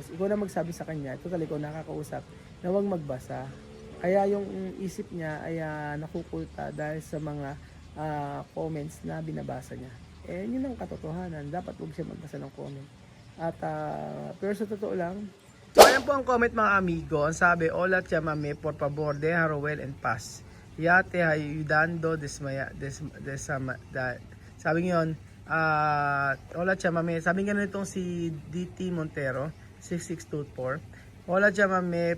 Ikaw na magsabi sa kanya, total ikaw nakakausap, na huwag magbasa. Kaya yung isip niya ay nakukulta dahil sa mga comments na binabasa niya. Yun ang katotohanan. Dapat huwag siya magbasa ng comment. At pero sa totoo lang, so ayan po ang comment mga amigo. Ang sabi, hola chamame, por favor, deja Rowel en paz. Yate ayudando sabi ngayon, hola chamame, sabi nga nitong si DT Montero 6624. Hola chamame,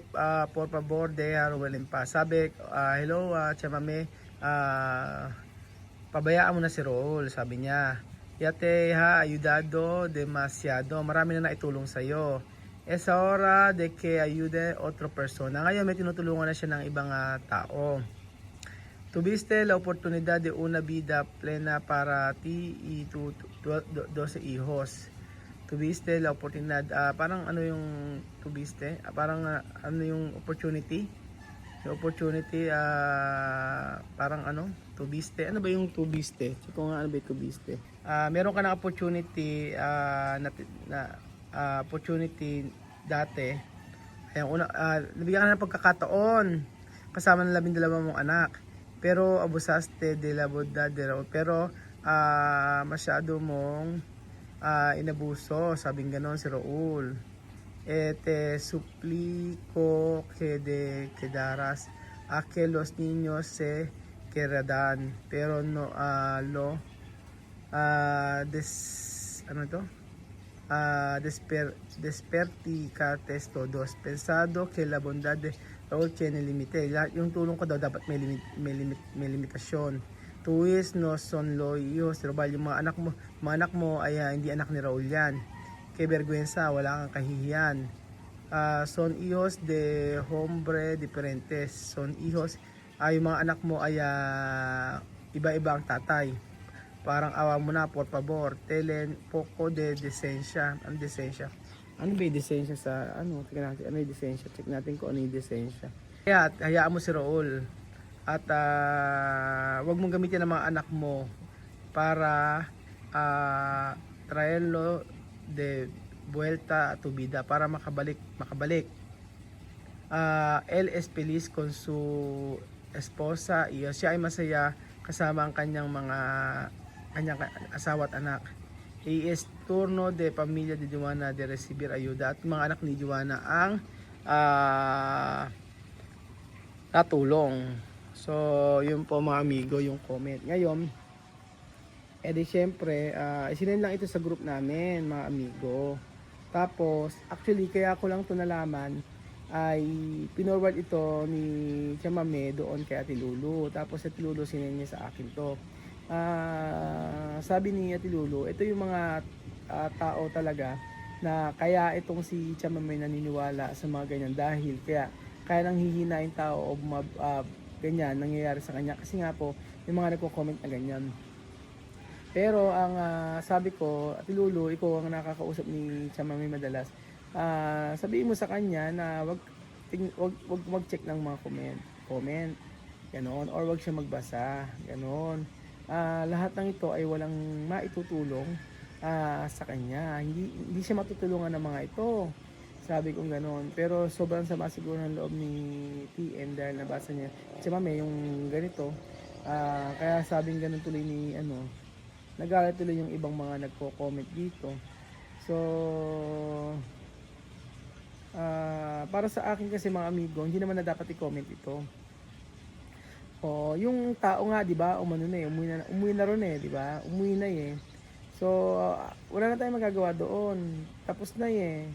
por favor, deja Rowel en paz. Sabi, hello chamame, pabayaan mo na si Rowel, sabi niya. Yate ha ayudado demasiado, marami na naitulong sa'yo. Es hora de que ayude otra persona. Ngayon may tinutulungan na siya ng ibang tao. Tuviste la oportunidad de una vida plena para ti y tu 12 hijos. Tuviste la oportunidad, parang ano yung tuviste? Parang ano yung opportunity? Yung opportunity, parang ano? Tuviste. Ano ba yung tuviste? Check ko nga ano ba yung tuviste. Meron ka ng opportunity opportunity dati. Ayan, nabigyan ka na ng pagkakataon kasama ng 12 mong anak. Pero abusaste de la bondad de Raul. Pero masyado mong inabuso, sabing ganon si Raul. Te suplico que de quedaras a que los niños se quedarán. Pero no ano to? Desperticates todos. Pensado que la bondad de Raul tiene limite. Yung tulong ko daw dapat may limitasyon. Tuwis no son lo hijos de Raul. Yung mga anak mo ay hindi anak ni Raul yan. Que vergüenza, wala kang kahihiyan. Son hijos de hombre diferentes. Son hijos, yung mga anak mo ay iba-iba ang tatay. Parang awa mo na, por favor, telen poco de desensya. Ang desensya? Ano ba yung desensya sa, tingnan natin, ano yung desensya? Check natin kung ano yung desensya. Kaya, hayaan mo si Raul. At wag mong gamitin ang mga anak mo para traerlo de vuelta a tu vida, para makabalik. Él es feliz con su esposa y siya ay masaya kasama ang kanyang asawa at anak. Es turno de pamilya de Joanna de recibir ayuda, at mga anak ni Joanna ang natulong. So yun po mga amigo yung comment. Ngayon, di syempre, isinend lang ito sa group namin mga amigo. Tapos, actually, kaya ko lang ito nalaman, ay pinorward ito ni Chamame doon kay Ate Lulu. Tapos Ate Lulu sinend niya sa akin to. Sabi ni Ate Lulu, ito yung mga tao talaga na kaya itong si Chamame naniniwala sa mga ganyan dahil kaya nang hihinain tao o ganyan nangyayari sa kanya kasi nga po yung mga nagko-comment na ganyan. Pero ang sabi ko, Ate Lulu, ikaw ang nakakausap ni Chamame madalas. Sabihin mo sa kanya na wag mag-check ng mga comment, ganoon, or wag siya magbasa, ganoon. Lahat ng ito ay walang maitutulong sa kanya. Hindi siya matutulungan ng mga ito. Sabi kong ganoon. Pero sobrang sama siguro ng loob ni TM dahil nabasa niya. Chamame yung ganito. Kaya sabing ganun tuloy ni nagalit tuloy yung ibang mga nagko-comment dito. So para sa akin kasi mga amigo, hindi naman na dapat i-comment ito. Yung tao nga, 'di ba? Umuwi na ron di ba? Umuwi na eh. So wala na tayong magagawa doon. Tapos na eh.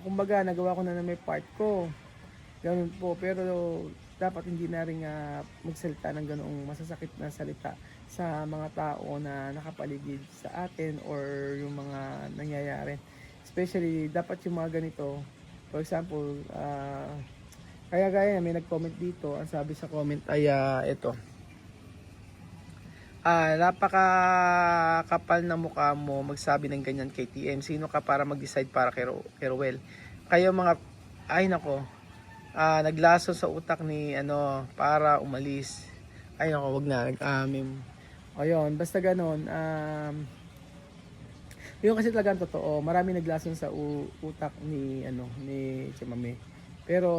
Kumbaga nagawa ko na may part ko. Ganun po, pero dapat hindi na rin magsalita ng ganoong masasakit na salita sa mga tao na nakapaligid sa atin or yung mga nangyayari. Especially dapat yung mga ganito, for example, kaya gaya may nag-comment dito, ang sabi sa comment ay ito. Napakakapal na mukha mo magsabi ng ganyan kay TM. Sino ka para mag-decide para kay Rowel? Kayo mga, ay nako, naglaso sa utak ni para umalis. Ay nako, wag na, ayun, basta ganon. Yun kasi talagang totoo, maraming naglason sa utak ni ano, ni Chamame. Pero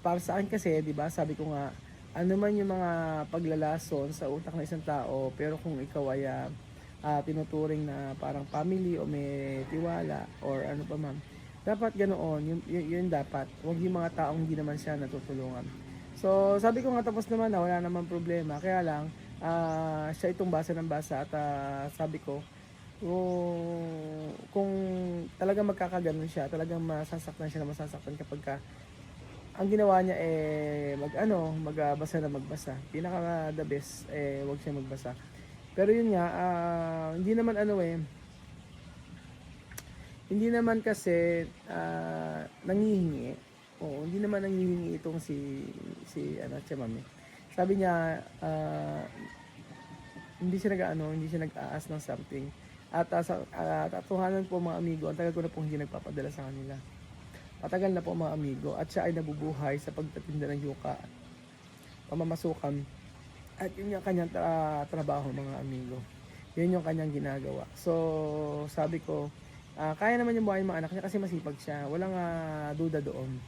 para sa akin kasi 'di ba, sabi ko nga, ano man yung mga paglalason sa utak ng isang tao, pero kung ikaw ay tinuturing na parang family o may tiwala or ano pa man, dapat ganoon, yun dapat. Huwag yung mga taong hindi naman siya natutulungan. So sabi ko nga tapos naman na wala namang problema, kaya lang siya itong basa ng basa at sabi ko kung talagang magkakagano'n siya, talagang masasaktan siya na masasaktan kapagka ang ginawa niya, mag-ano, magbasa na magbasa. Pinaka the best, wag siya magbasa. Pero yun nga, hindi naman ano, hindi naman kasi, nanghihingi. Oo, hindi naman nanghihingi itong si ano, Chamame. Sabi niya, hindi siya nag-aano, hindi siya nag-aas ng something. At sa katotohanan po mga amigo, ang tagal ko na po hindi nagpapadala sa kanila. Matagal na po mga amigo at siya ay nabubuhay sa pagtatinda ng yuka, pamamasukan at yun yung kanyang trabaho mga amigo. Yun yung kanyang ginagawa. So sabi ko, kaya naman yung buhay ng mga anak niya kasi masipag siya. Walang duda doon.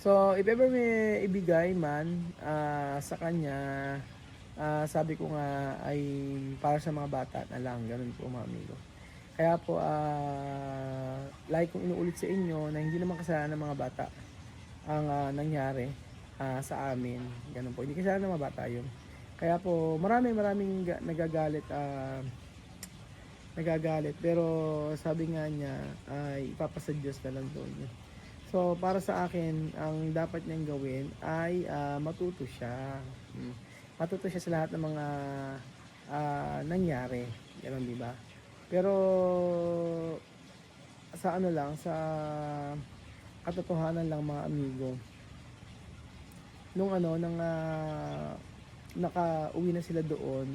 So if ever may ibigay man sa kanya, sabi ko nga ay para sa mga bata na lang. Ganun po mga amigo. Kaya po, like kong inuulit sa inyo na hindi naman kasalanan ng mga bata ang nangyari sa amin. Ganun po. Hindi kasalanan ng mga bata yun. Kaya po, maraming nagagalit. Nagagalit. Pero sabi nga niya, ay ipapasa Diyos na lang doon. So, para sa akin, ang dapat niyang gawin ay matuto siya. Matuto siya sa lahat ng mga nangyari. Ganun, di ba? Pero sa ano lang, sa katotohanan lang mga amigo, nung ano, nang nakauwi na sila doon,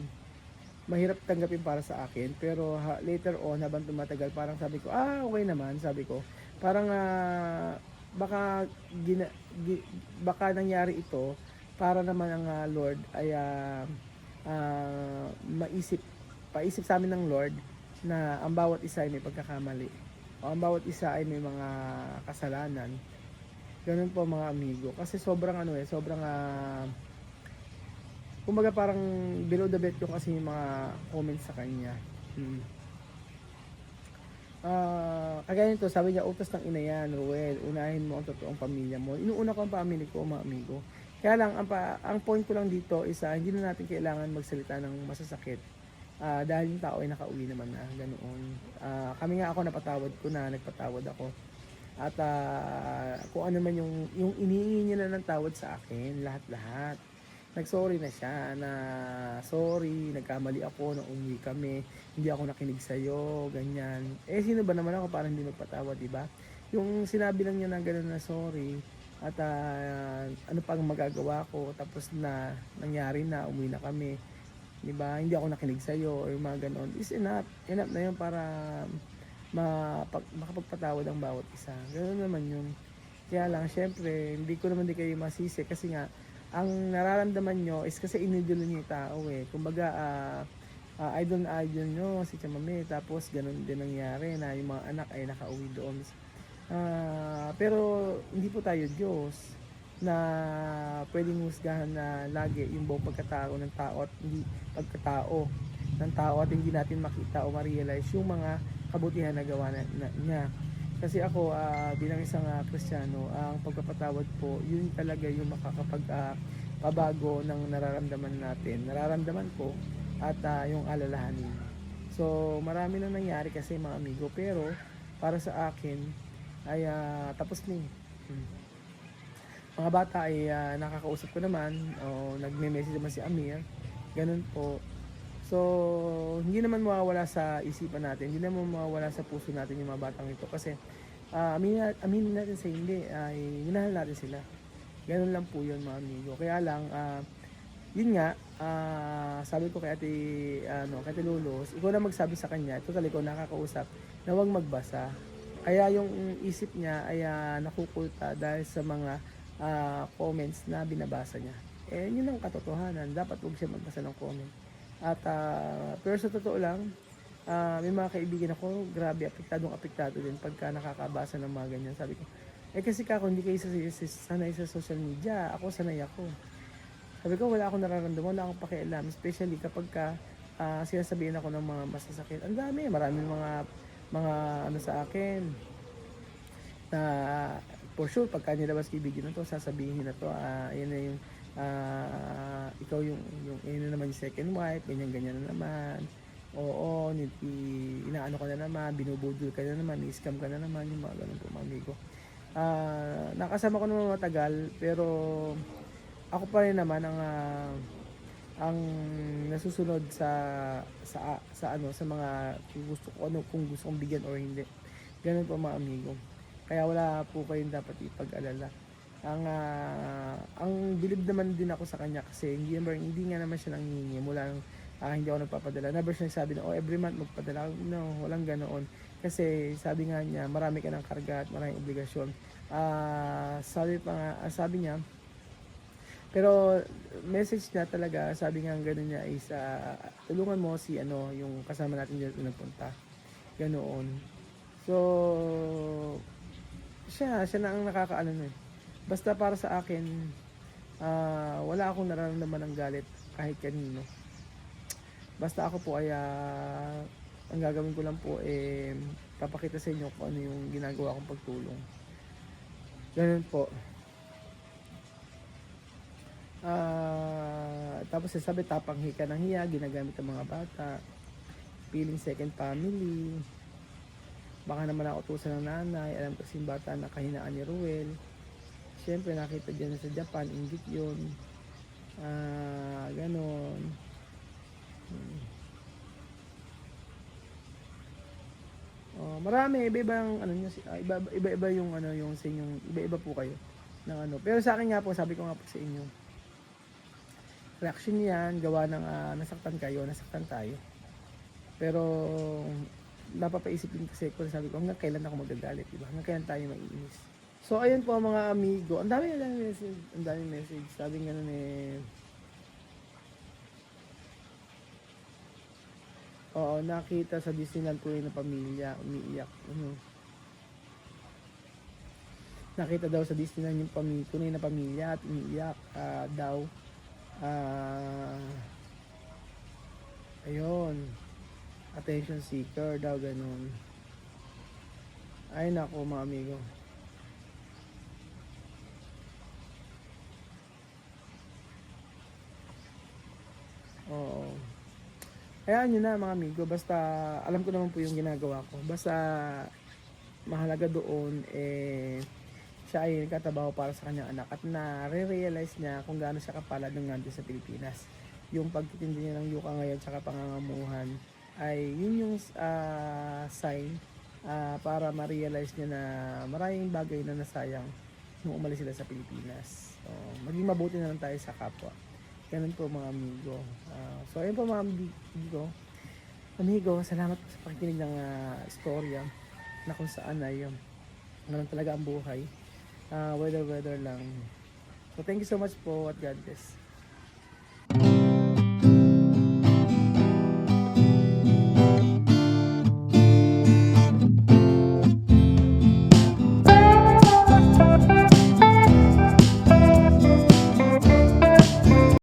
mahirap tanggapin para sa akin, pero later on, habang tumatagal, parang sabi ko, okay naman, sabi ko, parang baka, baka nangyari ito, para naman ang Lord ay paisip sa amin ng Lord, na ang bawat isa ay may pagkakamali o ang bawat isa ay may mga kasalanan. Ganun po mga amigo. Kasi sobrang sobrang kumbaga parang below the belt yung kasi yung mga comments sa kanya. Kagaya nito, sabi niya, utos ng ina yan, Ruel, unahin mo ang totoong pamilya mo. Inuuna ko ang family ko, mga amigo. Kaya lang, ang point ko lang dito is hindi na natin kailangan magsalita ng masasakit. Dahil yung tao ay nakauwi naman na, ganoon. Kami nga ako napatawad ko na, nagpatawad ako. At kung ano man yung iniingi niya na ng tawad sa akin, lahat-lahat. Nagsorry na siya na sorry, nagkamali ako nung umuwi kami, hindi ako nakinig sa'yo, ganyan. Sino ba naman ako para hindi magpatawad, di ba? Yung sinabi lang niya na gano'n na sorry, at ano pang magagawa ko, tapos na nangyari na, umuwi na kami. 'Di ba? Hindi ako nakinig sa iyo or mga ganoon. Is enough. Enough na 'yon para makapagpatawad ang bawat isa. Ganoon naman 'yun. Kaya lang syempre, hindi ko naman din kayo masisi kasi nga ang nararamdaman nyo is kasi inidolo niyo 'yung tao eh. Kumbaga idol na idol nyo si Chamame, tapos ganoon din nangyari na 'yung mga anak ay nakauwi doon. Pero hindi po tayo Diyos na pwedeng husgahan na lagi yung buong pagkatao ng tao at hindi pagkatao ng tao at hindi natin makita o ma-realize yung mga kabutihan na gawa niya. Kasi ako bilang isang Kristiyano, ang pagpapatawad po, yun talaga yung pabago ng nararamdaman natin. Nararamdaman ko at yung alalahanin. So marami nang nangyari kasi mga amigo, pero para sa akin ay tapos na mga bata ay nakakausap ko naman o nagme-message naman si Amir, ganun po. So hindi naman mawawala sa isipan natin, hindi naman mawawala sa puso natin yung mga batang ito kasi aminin natin sa hindi ay minahal natin sila. Ganun lang po yun mga amigo. Kaya lang yun nga, sabi ko kay Ate Lulos, ikaw na magsabi sa kanya, ito talaga ikaw nakakausap, na huwag magbasa. Kaya yung isip niya ay nakukulta dahil sa mga comments na binabasa niya. Yun ang katotohanan. Dapat huwag siya magbasa ng comment. At pero sa totoo lang, May mga kaibigan ako, grabe, apektado din pagka nakakabasa ng mga ganyan. Sabi ko, eh kasi kako, hindi kayo sanay sa social media, ako sanay ako. Sabi ko, wala akong nararamdaman, wala akong pakialam, especially kapag sinasabihan ako ng mga masasakit. Ang dami, maraming mga ano sa akin, na for sure pagka nilabas ko yung video na to, sasabihin na to, yan na yung ikaw yung yun na naman yung second wife, ganyan na naman. Oo, inaano ka na naman, binubudol ka na naman, ni-scam ka na naman, yung mga ganun po mga amigo. Nakasama ko naman matagal, pero ako pa rin naman ang nasusunod sa mga kung gusto kong bigyan or hindi. Ganun po mga amigo. Kaya wala po kayong dapat ipag-alala. Ang bilib naman din ako sa kanya kasi hindi nga naman siya nanghihingi mula nung hindi ako nagpapadala. Never siya nagsabi na every month magpadala. No, walang ganoon. Kasi sabi nga niya, marami ka ng karga at maraming obligasyon. Sabi niya, pero message niya talaga, sabi nga gano'n niya is tulungan mo si yung kasama natin dyan nagpunta. Ganoon. So, siya na ang nakakaano nun. Basta para sa akin, wala akong nararamdaman ng galit kahit kanino. Basta ako po ay ang gagawin ko lang po papakita sa inyo kung ano yung ginagawa kong pagtulong. Ganun po. Tapos sabi, tapang hika ng hiya, ginagamit ng mga bata, feeling second family, baka naman ako tusan ng nanay, alam kasi yung bata na kahinaan ni Ruel. Siyempre nakita dyan sa Japan, inggit yun. Ganon. Marami, iba-iba ang ano niya, iba-iba yung yung sa inyong, iba-iba po kayo ng Pero sa akin nga po, sabi ko nga po sa inyo, reaction yan, gawa ng nasaktan nasaktan tayo. Pero napapaisip din kasi ko, sabi ko, hanggang kailan ako magagalit, diba? Hanggang kailan tayo maiinis. So ayun po mga amigo, ang dami message, sabi nga oo, nakita sa Disneyland tunay na pamilya, umiiyak. Nakita daw sa Disneyland yung tunay na pamilya at umiiyak daw. Ayun, attention seeker daw, ganun. Ay nako mga amigo. Oo. Kaya nyo na mga amigo, basta alam ko naman po yung ginagawa ko. Basta mahalaga doon siya ay nagtatrabaho para sa kanyang anak at na-realize niya kung gaano siya kapalad ng nandun sa Pilipinas. Yung pagtitindi niya ng yuka ngayon tsaka pangangamuhan ay yun yung sign para ma-realize niya na maraming bagay na nasayang nung umalis sila sa Pilipinas. So, maging mabuti na lang tayo sa kapwa. Ganun po mga amigo. So ayun po mga amigo, salamat po sa pakikinig ng istorya na kung saan ay ganun talaga ang buhay. Weather lang. So thank you so much po at God bless.